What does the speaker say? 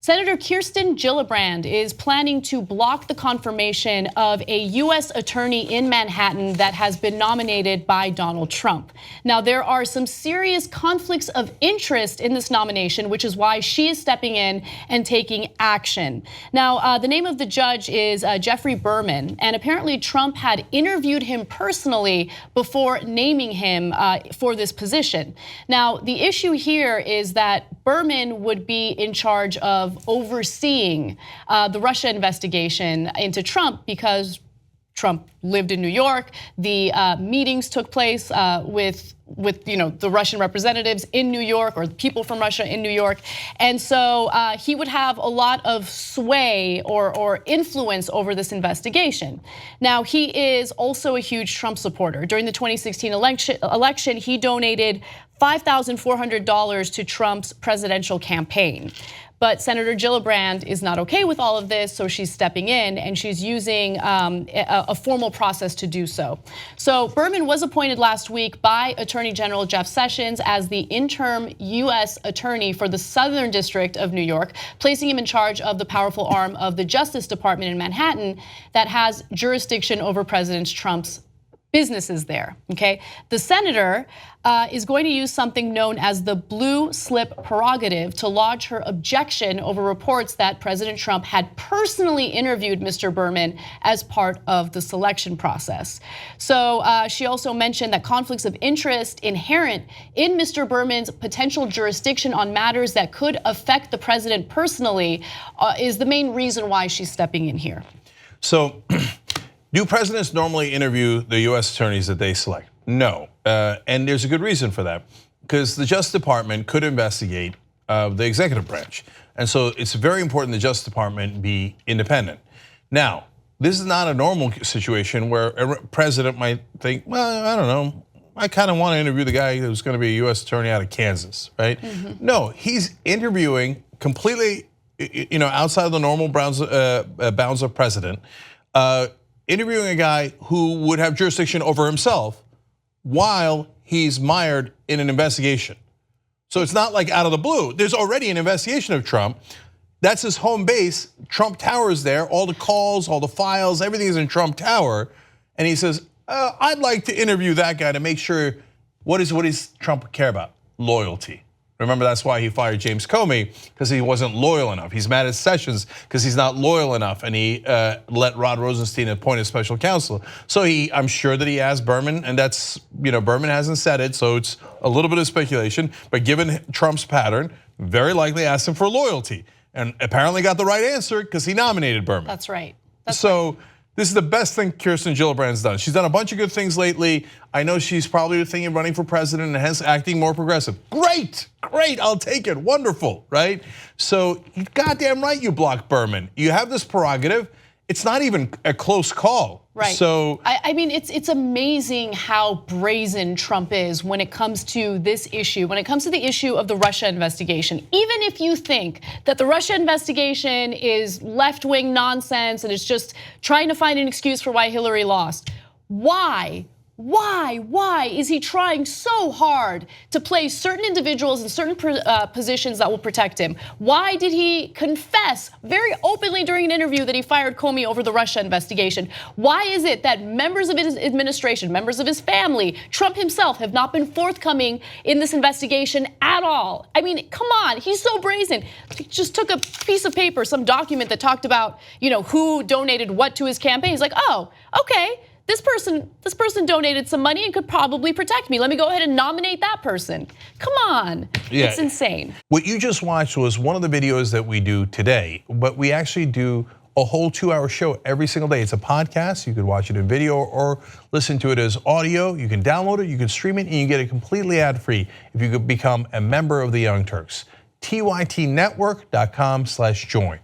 Senator Kirsten Gillibrand is planning to block the confirmation of a U.S. attorney in Manhattan that has been nominated by Donald Trump. Now, there are some serious conflicts of interest in this nomination, which is why she is stepping in and taking action. Now, the name of the judge is Geoffrey Berman, and apparently Trump had interviewed him personally before naming him for this position. Now, the issue here is that Berman would be in charge of overseeing the Russia investigation into Trump because Trump lived in New York. The meetings took place with the Russian representatives in New York, or people from Russia in New York, and so he would have a lot of sway or influence over this investigation. Now, he is also a huge Trump supporter. During the 2016 election, he donated $5,400 to Trump's presidential campaign. But Senator Gillibrand is not okay with all of this, so she's stepping in and she's using a formal process to do so. So Berman was appointed last week by Attorney General Jeff Sessions as the interim U.S. attorney for the Southern District of New York, placing him in charge of the powerful arm of the Justice Department in Manhattan that has jurisdiction over President Trump's businesses there, okay? The senator is going to use something known as the blue slip prerogative to lodge her objection over reports that President Trump had personally interviewed Mr. Berman as part of the selection process. So she also mentioned that conflicts of interest inherent in Mr. Berman's potential jurisdiction on matters that could affect the president personally is the main reason why she's stepping in here. So, do presidents normally interview the U.S. attorneys that they select? No, and there's a good reason for that, because the Justice Department could investigate the executive branch. And so it's very important the Justice Department be independent. Now, this is not a normal situation where a president might think, well, I don't know, I kind of want to interview the guy who's going to be a U.S. attorney out of Kansas, right? No, he's interviewing completely, outside of the normal bounds of precedent, interviewing a guy who would have jurisdiction over himself while he's mired in an investigation. So it's not like out of the blue. There's already an investigation of Trump. That's his home base. Trump Tower is there. All the calls, all the files, everything is in Trump Tower. And he says, I'd like to interview that guy to make sure, what does Trump care about? Loyalty. Remember, that's why he fired James Comey, because he wasn't loyal enough. He's mad at Sessions because he's not loyal enough, and he let Rod Rosenstein appoint a special counsel. So I'm sure that he asked Berman, and that's, Berman hasn't said it, so it's a little bit of speculation, but given Trump's pattern, very likely asked him for loyalty, and apparently got the right answer because he nominated Berman. That's right. This is the best thing Kirsten Gillibrand's done. She's done a bunch of good things lately. I know she's probably thinking of running for president and hence acting more progressive. Great, I'll take it, wonderful, right? So goddamn right you block Berman. You have this prerogative. It's not even a close call. Right. So I mean, it's amazing how brazen Trump is when it comes to this issue, when it comes to the issue of the Russia investigation. Even if you think that the Russia investigation is left-wing nonsense and it's just trying to find an excuse for why Hillary lost, why is he trying so hard to place certain individuals in certain positions that will protect him? Why did he confess very openly during an interview that he fired Comey over the Russia investigation? Why is it that members of his administration, members of his family, Trump himself have not been forthcoming in this investigation at all? I mean, come on, he's so brazen. He just took a piece of paper, some document that talked about, who donated what to his campaign. He's like, oh, okay. This person donated some money and could probably protect me. Let me go ahead and nominate that person. Come on, It's insane. What you just watched was one of the videos that we do today, but we actually do a whole 2-hour show every single day. It's a podcast. You could watch it in video or listen to it as audio. You can download it, you can stream it, and you get it completely ad-free if you could become a member of the Young Turks. TYTnetwork.com/join.